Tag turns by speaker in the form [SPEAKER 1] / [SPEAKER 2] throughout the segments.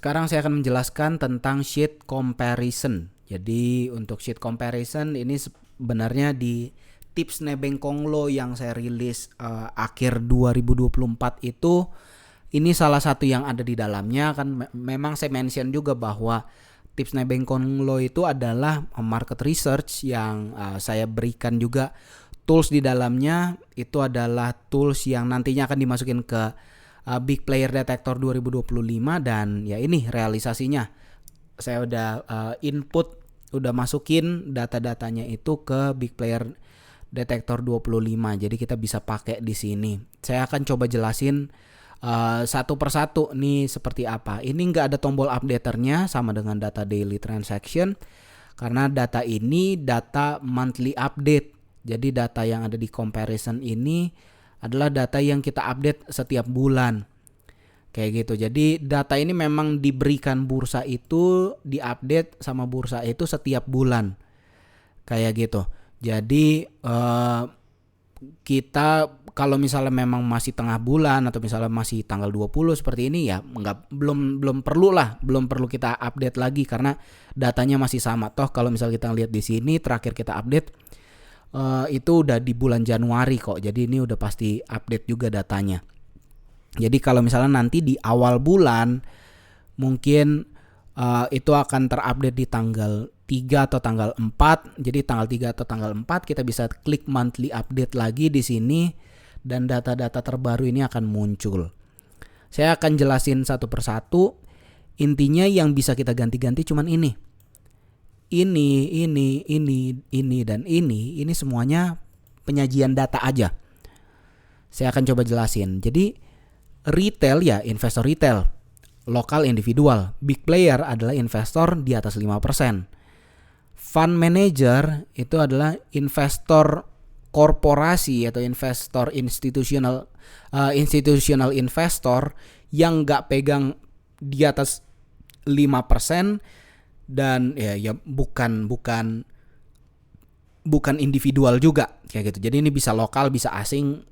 [SPEAKER 1] Sekarang saya akan menjelaskan tentang sheet comparison. Jadi untuk sheet comparison ini sebenarnya di tips nebeng Konglo yang saya rilis akhir 2024 itu, ini salah satu yang ada di dalamnya kan. Memang saya mention juga bahwa tips nebeng Konglo itu adalah market research yang saya berikan juga tools di dalamnya. Itu adalah tools yang nantinya akan dimasukin ke Big Player Detector 2025 dan ya ini realisasinya. Saya udah input, udah masukin data-datanya itu ke Big Player Detector 25. Jadi kita bisa pakai di sini. Saya akan coba jelasin satu persatu nih seperti apa. Ini nggak ada tombol updaternya sama dengan data daily transaction karena data ini data monthly update. Jadi data yang ada di comparison ini adalah data yang kita update setiap bulan. Kayak gitu. Jadi data ini memang diberikan bursa itu, diupdate sama bursa itu setiap bulan. Kayak gitu. Jadi kita kalau misalnya memang masih tengah bulan atau misalnya masih tanggal 20 seperti ini ya belum perlu kita update lagi karena datanya masih sama. Toh kalau misalnya kita lihat di sini terakhir kita update itu udah di bulan Januari kok. Jadi ini udah pasti update juga datanya. Jadi kalau misalnya nanti di awal bulan mungkin itu akan terupdate di tanggal 3 atau tanggal 4. Jadi tanggal 3 atau tanggal 4 kita bisa klik monthly update lagi di sini dan data-data terbaru ini akan muncul. Saya akan jelasin satu persatu. Intinya yang bisa kita ganti-ganti cuman ini. Ini dan ini semuanya penyajian data aja. Saya akan coba jelasin. Jadi retail ya investor retail, lokal individual, big player adalah investor di atas 5%. Fund manager itu adalah investor korporasi atau investor institutional investor yang nggak pegang di atas 5%. Dan ya bukan individual juga kayak gitu. Jadi ini bisa lokal, bisa asing.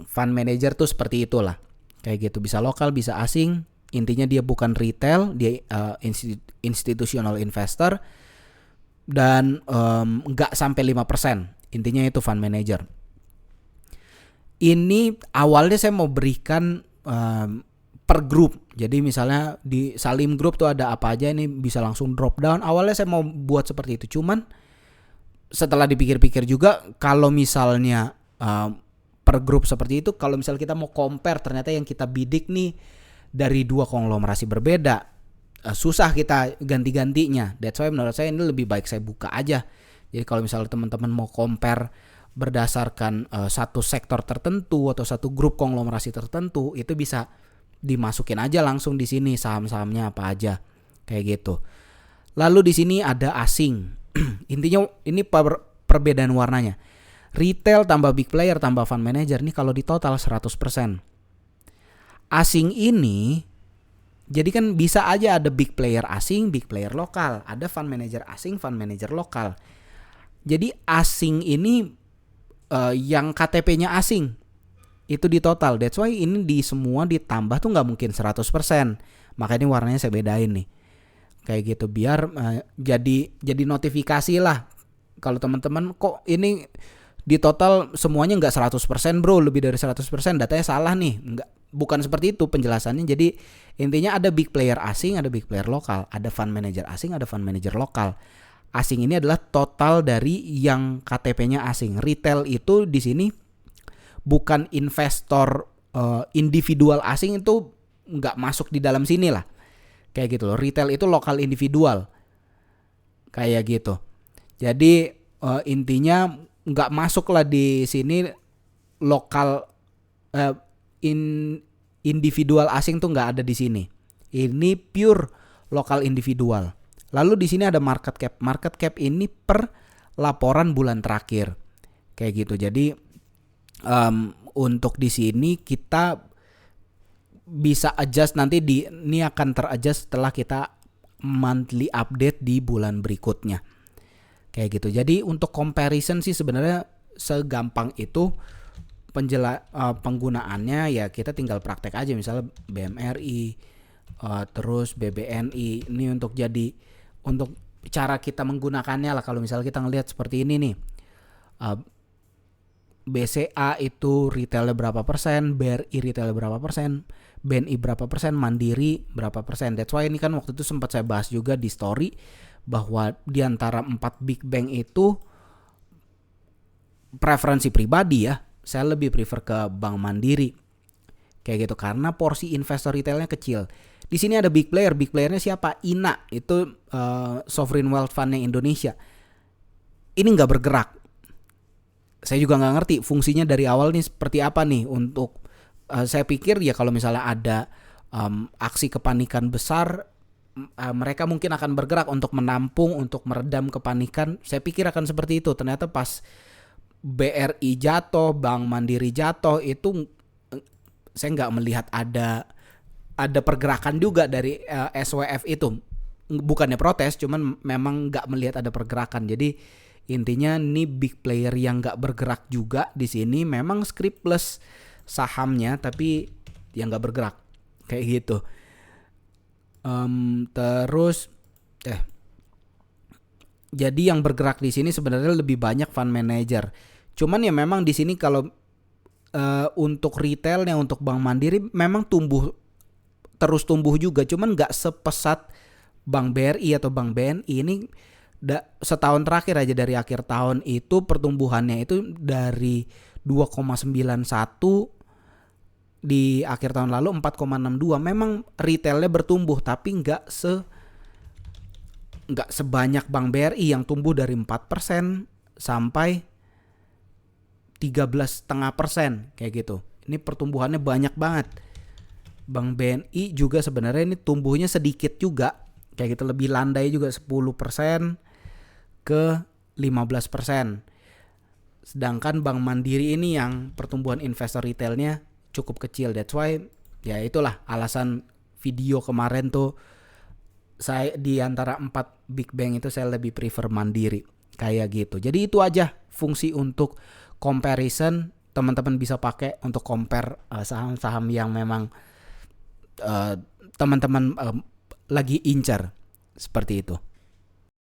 [SPEAKER 1] Fund manager tuh seperti itulah. Kayak gitu, bisa lokal, bisa asing. Intinya dia bukan retail, dia institutional investor dan enggak sampai 5%. Intinya itu fund manager. Ini awalnya saya mau berikan per grup. Jadi misalnya di Salim Group tuh ada apa aja, ini bisa langsung drop down. Awalnya saya mau buat seperti itu, cuman setelah dipikir-pikir juga kalau misalnya per grup seperti itu, kalau misalnya kita mau compare ternyata yang kita bidik nih dari dua konglomerasi berbeda, susah kita ganti-gantinya. That's why menurut saya ini lebih baik saya buka aja. Jadi kalau misalnya teman-teman mau compare berdasarkan satu sektor tertentu atau satu grup konglomerasi tertentu, itu bisa dimasukin aja langsung di sini saham-sahamnya apa aja kayak gitu. Lalu di sini ada asing. Intinya ini perbedaan warnanya. Retail tambah big player tambah fund manager ini kalau di total 100%. Asing ini jadi kan bisa aja ada big player asing, big player lokal, ada fund manager asing, fund manager lokal. Jadi asing ini yang KTP-nya asing itu di total. That's why ini di semua ditambah tuh nggak mungkin 100%. Makanya warnanya saya bedain nih. Kayak gitu biar jadi notifikasi lah. Kalau teman-teman kok ini di total semuanya nggak 100% bro, lebih dari 100%, datanya salah nih. Bukan seperti itu penjelasannya. Jadi intinya ada big player asing, ada big player lokal, ada fund manager asing, ada fund manager lokal. Asing ini adalah total dari yang KTP-nya asing. Retail itu di sini bukan investor individual asing, itu nggak masuk di dalam sini lah. Kayak gitu loh. Retail itu lokal individual. Kayak gitu. Jadi intinya nggak masuk lah di sini lokal individual asing tuh nggak ada di sini. Ini pure lokal individual. Lalu di sini ada market cap. Market cap ini per laporan bulan terakhir. Kayak gitu. Jadi untuk di sini kita bisa adjust nanti ini akan teradjust setelah kita monthly update di bulan berikutnya. Kayak gitu. Jadi untuk comparison sih sebenarnya segampang itu. Penggunaannya ya kita tinggal praktek aja, misalnya BMRI, terus BBNI. Ini untuk cara kita menggunakannya lah. Kalau misalnya kita ngelihat seperti ini nih, BCA itu retailnya berapa persen, BRI retailnya berapa persen, BNI berapa persen, Mandiri berapa persen. That's why ini kan waktu itu sempat saya bahas juga di story bahwa di antara 4 big bank itu preferensi pribadi ya, saya lebih prefer ke Bank Mandiri kayak gitu karena porsi investor retailnya kecil. Di sini ada big playernya siapa? INA, itu sovereign wealth fundnya Indonesia. Ini nggak bergerak. Saya juga nggak ngerti fungsinya dari awal nih seperti apa nih untuk saya pikir ya kalau misalnya ada aksi kepanikan besar, mereka mungkin akan bergerak untuk menampung, untuk meredam kepanikan. Saya pikir akan seperti itu. Ternyata pas BRI jatuh, Bank Mandiri jatuh, itu saya nggak melihat ada pergerakan juga dari SWF itu. Bukannya protes, cuman memang nggak melihat ada pergerakan. Jadi intinya nih big player yang nggak bergerak juga di sini, memang scriptless sahamnya, tapi yang nggak bergerak kayak gitu. Terus jadi yang bergerak di sini sebenarnya lebih banyak fund manager. Cuman ya memang di sini kalau untuk retailnya, untuk Bank Mandiri memang terus tumbuh juga, cuman nggak sepesat Bank BRI atau Bank BNI. Ini setahun terakhir aja dari akhir tahun itu pertumbuhannya itu dari 2,91 di akhir tahun lalu 4,62. Memang retailnya bertumbuh tapi nggak sebanyak Bank BRI yang tumbuh dari 4% sampai 13,5% kayak gitu. Ini pertumbuhannya banyak banget. Bank BNI juga sebenarnya ini tumbuhnya sedikit juga kayak gitu, lebih landai juga 10% ke 15%. Sedangkan Bank Mandiri ini yang pertumbuhan investor retailnya cukup kecil. That's why ya itulah alasan video kemarin tuh saya di antara 4 big bank itu saya lebih prefer Mandiri kayak gitu. Jadi itu aja fungsi untuk comparison, teman-teman bisa pakai untuk compare saham-saham yang memang teman-teman lagi incar seperti itu.